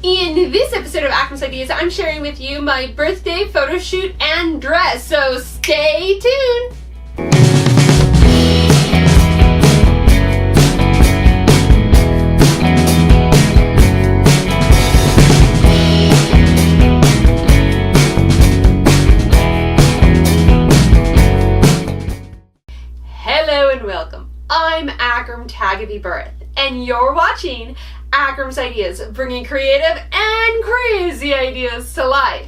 In this episode of Akram's Ideas, I'm sharing with you my birthday photo shoot and dress, so stay tuned! Hello and welcome. I'm Akram Birth, and you're watching Akram's Ideas, bringing creative and crazy ideas to life.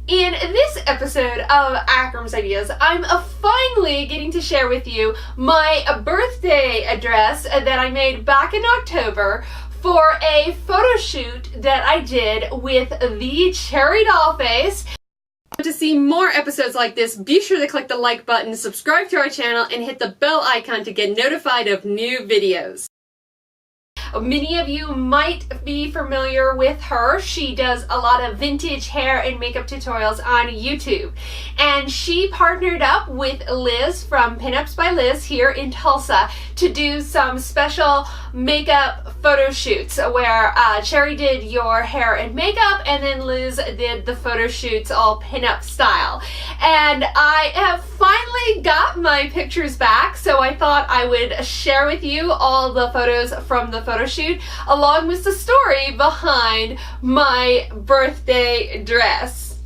In this episode of Akram's Ideas, I'm finally getting to share with you my birthday dress that I made back in October for a photo shoot that I did with the Cherry Dollface. To see more episodes like this, be sure to click the like button, subscribe to our channel, and hit the bell icon to get notified of new videos. Many of you might be familiar with her. She does a lot of vintage hair and makeup tutorials on YouTube. And she partnered up with Liz from Pinups by Liz here in Tulsa to do some special makeup photo shoots where Cherry did your hair and makeup and then Liz did the photo shoots all pinup style. And I have finally got my pictures back, so I thought I would share with you all the photos from the photo shoot along with the story behind my birthday dress.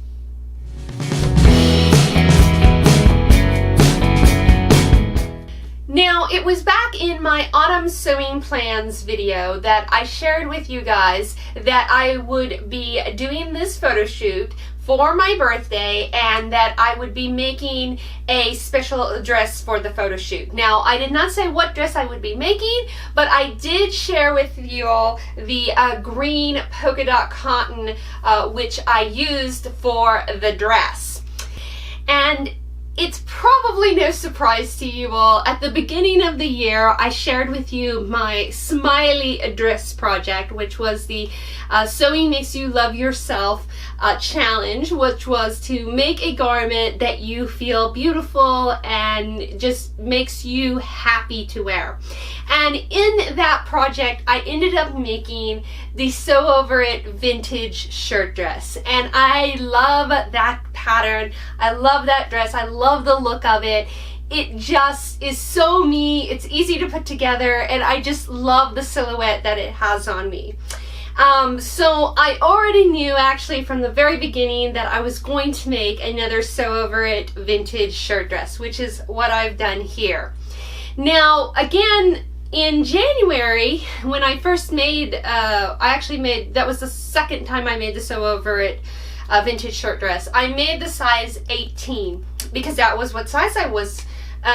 Now, it was back in my autumn sewing plans video that I shared with you guys that I would be doing this photo shoot for my birthday and that I would be making a special dress for the photo shoot. Now, I did not say what dress I would be making, but I did share with you all the green polka dot cotton which I used for the dress. And it's probably no surprise to you all, at the beginning of the year I shared with you my Smiley Dress project, which was the Sewing Makes You Love Yourself challenge, which was to make a garment that you feel beautiful and just makes you happy to wear. And in that project I ended up making the Sew Over It vintage shirt dress, and I love that pattern. I love that dress. I love the look of it. It just is so me. It's easy to put together, and I just love the silhouette that it has on me. So I already knew actually from the very beginning that I was going to make another Sew Over It vintage shirt dress, which is what I've done here. Now, again, in January, when I first made, that was the second time I made the Sew Over It vintage shirt dress. I made the size 18 because that was what size I was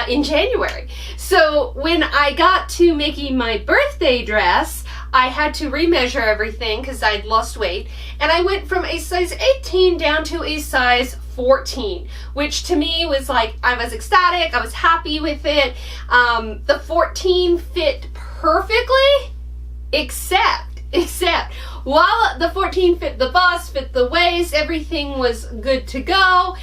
in January. So when I got to making my birthday dress, I had to remeasure everything because I'd lost weight, and I went from a size 18 down to a size 14, which to me was like, I was ecstatic, I was happy with it. The 14 fit perfectly, except while the 14 fit the bust, fit the waist, everything was good to go,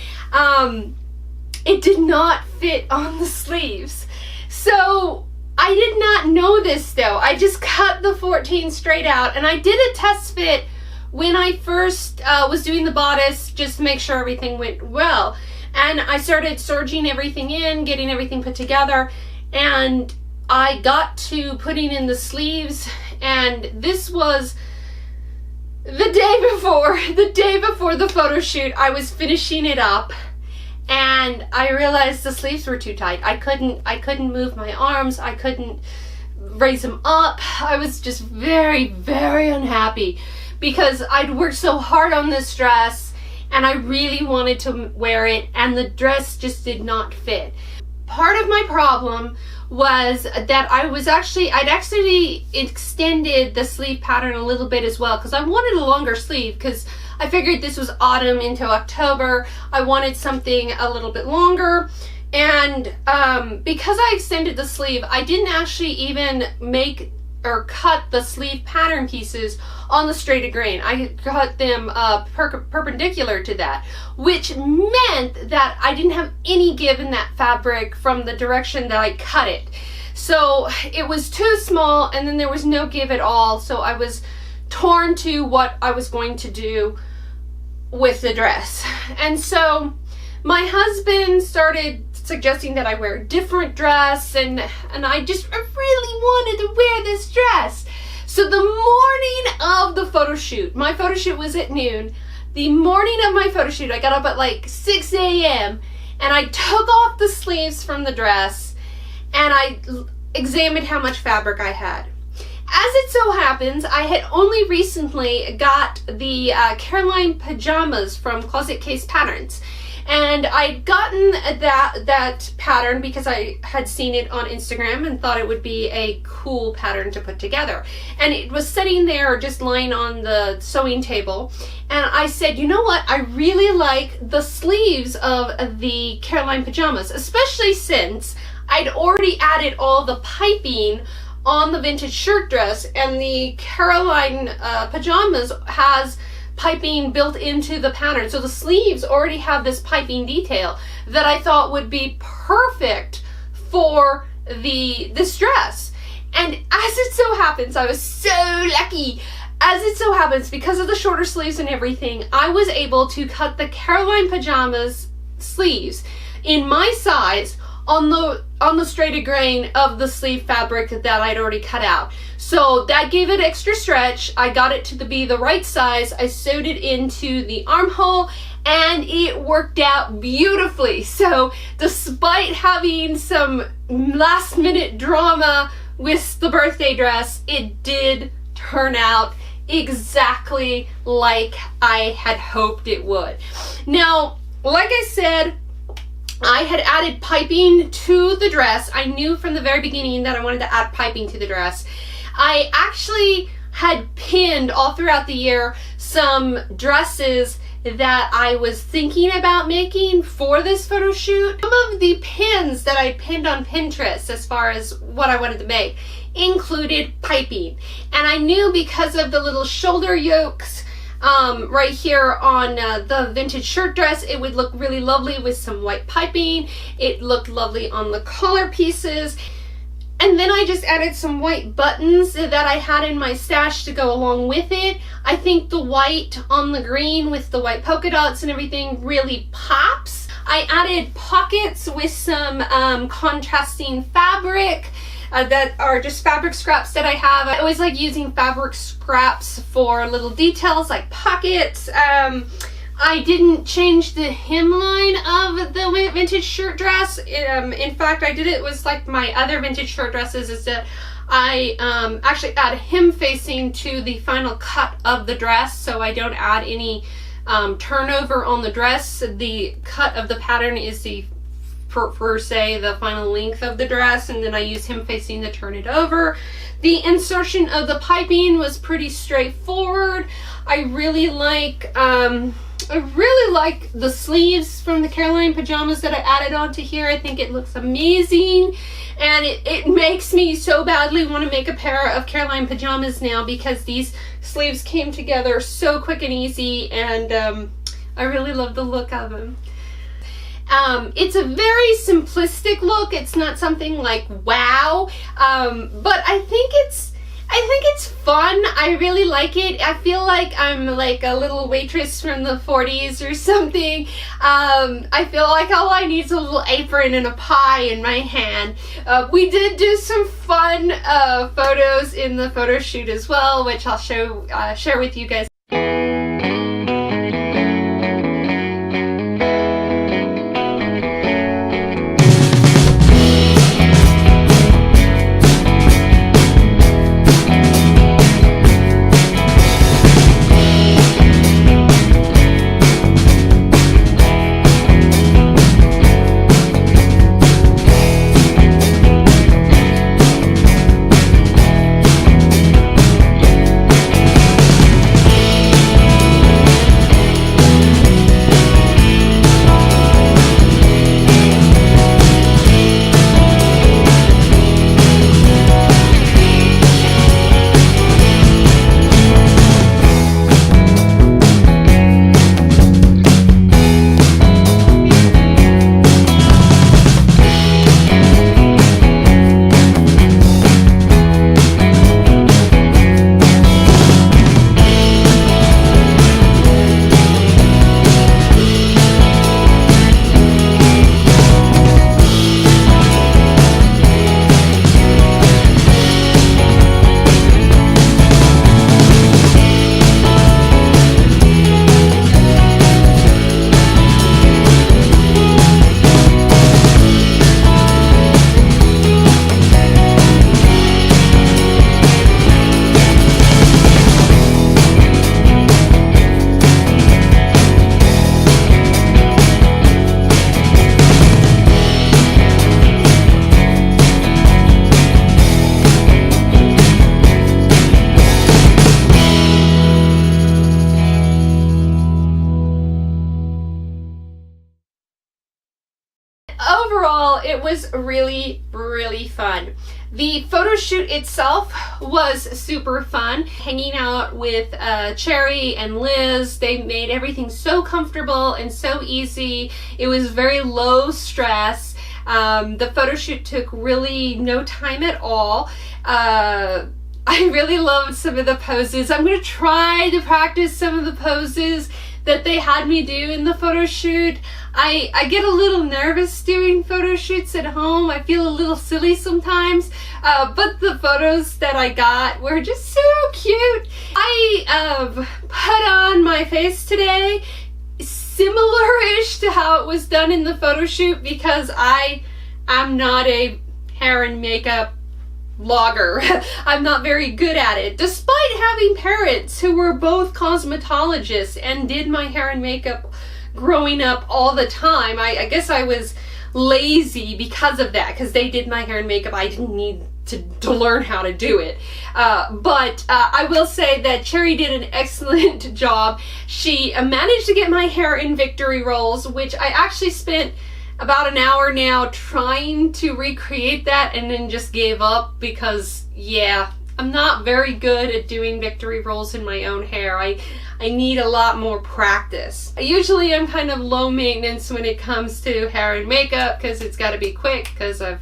it did not fit on the sleeves. So I did not know this though. I just cut the 14 straight out, and I did a test fit when I first was doing the bodice just to make sure everything went well. And I started serging everything in, getting everything put together, and I got to putting in the sleeves, and this was the day before the photo shoot. I was finishing it up, and I realized the sleeves were too tight. I couldn't move my arms. I couldn't raise them up. I was just very, very unhappy because I'd worked so hard on this dress and I really wanted to wear it, and the dress just did not fit. Part of my problem was that I'd actually extended the sleeve pattern a little bit as well because I wanted a longer sleeve because I figured this was autumn into October. I wanted something a little bit longer, and because I extended the sleeve, I didn't actually even make or cut the sleeve pattern pieces on the straight grain. I cut them perpendicular to that, which meant that I didn't have any give in that fabric from the direction that I cut it. So it was too small, and then there was no give at all, so I was torn to what I was going to do with the dress. And so my husband started suggesting that I wear a different dress, and I really wanted to wear this dress. So the morning of the photo shoot, my photo shoot was at noon. The morning of my photo shoot, I got up at like 6 a.m. and I took off the sleeves from the dress and I examined how much fabric I had. As it so happens, I had only recently got the Caroline pajamas from Closet Case Patterns. And I'd gotten that pattern because I had seen it on Instagram and thought it would be a cool pattern to put together. And it was sitting there just lying on the sewing table. And I said, you know what? I really like the sleeves of the Caroline pajamas, especially since I'd already added all the piping on the vintage shirt dress, and the Caroline pajamas has piping built into the pattern. So the sleeves already have this piping detail that I thought would be perfect for this dress. And as it so happens, I was so lucky. As it so happens, because of the shorter sleeves and everything, I was able to cut the Caroline pajamas sleeves in my size on the straighted grain of the sleeve fabric that I'd already cut out. So that gave it extra stretch. I got it to be the right size. I sewed it into the armhole and it worked out beautifully. So despite having some last minute drama with the birthday dress, it did turn out exactly like I had hoped it would. Now, like I said, I had added piping to the dress. I knew from the very beginning that I wanted to add piping to the dress. I actually had pinned all throughout the year some dresses that I was thinking about making for this photo shoot. Some of the pins that I pinned on Pinterest as far as what I wanted to make included piping. And I knew because of the little shoulder yokes right here on the vintage shirt dress, it would look really lovely with some white piping. It looked lovely on the collar pieces. And then I just added some white buttons that I had in my stash to go along with it. I think the white on the green with the white polka dots and everything really pops. I added pockets with some contrasting fabric that are just fabric scraps that I have. I always like using fabric scraps for little details like pockets. I didn't change the hemline of the vintage shirt dress. In fact, I did it was like my other vintage shirt dresses, is that I actually add hem facing to the final cut of the dress, so I don't add any turnover on the dress. The cut of the pattern is the per se the final length of the dress, and then I use hem facing to turn it over. The insertion of the piping was pretty straightforward. I really like the sleeves from the Caroline pajamas that I added onto here. I think it looks amazing, and it makes me so badly want to make a pair of Caroline pajamas now because these sleeves came together so quick and easy, and I really love the look of them. It's a very simplistic look. It's not something like wow, but I think it's fun. I really like it. I feel like I'm like a little waitress from the 40s or something. I feel like all I need is a little apron and a pie in my hand. We did do some fun photos in the photo shoot as well, which I'll share with you guys. was really, really fun. The photo shoot itself was super fun. Hanging out with Cherry and Liz, they made everything so comfortable and so easy. It was very low stress. The photo shoot took really no time at all. I really loved some of the poses. I'm going to try to practice some of the poses that they had me do in the photo shoot. I get a little nervous doing photo shoots at home. I feel a little silly sometimes, but the photos that I got were just so cute. I put on my face today similar-ish to how it was done in the photo shoot because I'm not a hair and makeup vlogger. I'm not very good at it, despite having parents who were both cosmetologists and did my hair and makeup growing up all the time. I guess I was lazy because of that, because they did my hair and makeup. I didn't need to learn how to do it. But I will say that Cherry did an excellent job. She managed to get my hair in victory rolls, which I actually spent about an hour now trying to recreate that and then just gave up because, yeah, I'm not very good at doing victory rolls in my own hair. I need a lot more practice. Usually I'm kind of low maintenance when it comes to hair and makeup because it's got to be quick because I've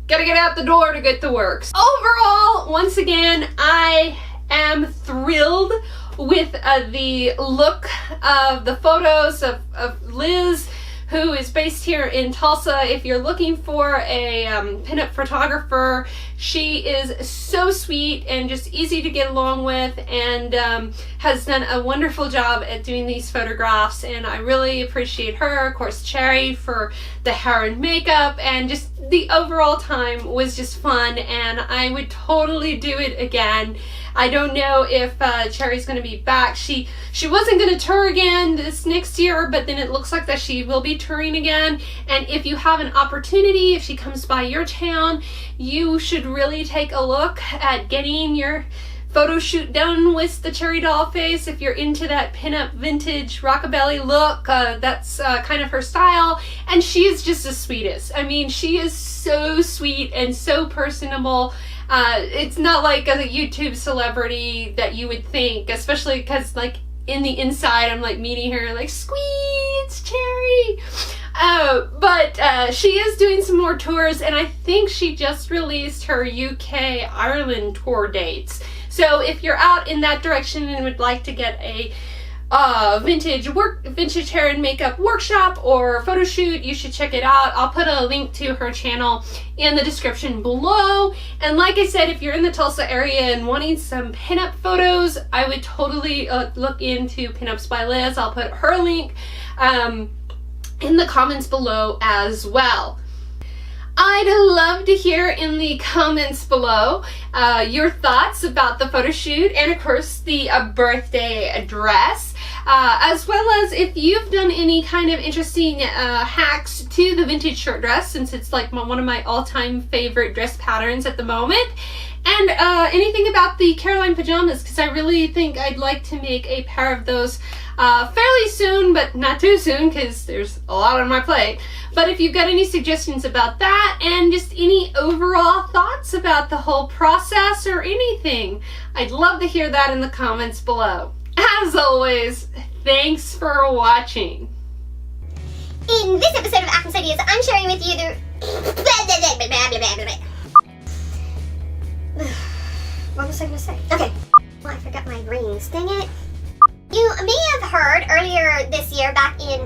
got to get out the door to get to work. Overall, once again, I am thrilled with the look of the photos of Liz, who is based here in Tulsa. If you're looking for a pinup photographer, she is so sweet and just easy to get along with, and has done a wonderful job at doing these photographs, and I really appreciate her. Of course, Cherry for the hair and makeup, and just the overall time was just fun, and I would totally do it again. I don't know if Cherry's going to be back. She wasn't going to tour again this next year, but then it looks like that she will be touring again. And if you have an opportunity, if she comes by your town, you should really take a look at getting your photo shoot done with the Cherry Dollface. If you're into that pinup vintage rockabilly look, that's kind of her style, and she is just the sweetest. I mean, she is so sweet and so personable. It's not like a YouTube celebrity that you would think, especially because, like, in the inside I'm like meeting her like, squeeze, Cherry. But she is doing some more tours, and I think she just released her UK Ireland tour dates. So if you're out in that direction and would like to get a vintage hair and makeup workshop or photo shoot, you should check it out. I'll put a link to her channel in the description below. And like I said, if you're in the Tulsa area and wanting some pinup photos, I would totally look into Pinups by Liz. I'll put her link in the comments below as well. I'd love to hear in the comments below your thoughts about the photo shoot and, of course, the birthday dress, as well as if you've done any kind of interesting hacks to the vintage short dress, since it's like one of my all-time favorite dress patterns at the moment, and anything about the Caroline pajamas, because I really think I'd like to make a pair of those fairly soon, but not too soon because there's a lot on my plate. But if you've got any suggestions about that and just any overall thoughts about the whole process or anything, I'd love to hear that in the comments below. As always, thanks for watching. In this episode of Akram's Ideas, I'm sharing with you the... What was I going to say? Okay. Well, I forgot my rings. Dang it. You may have heard earlier this year, back in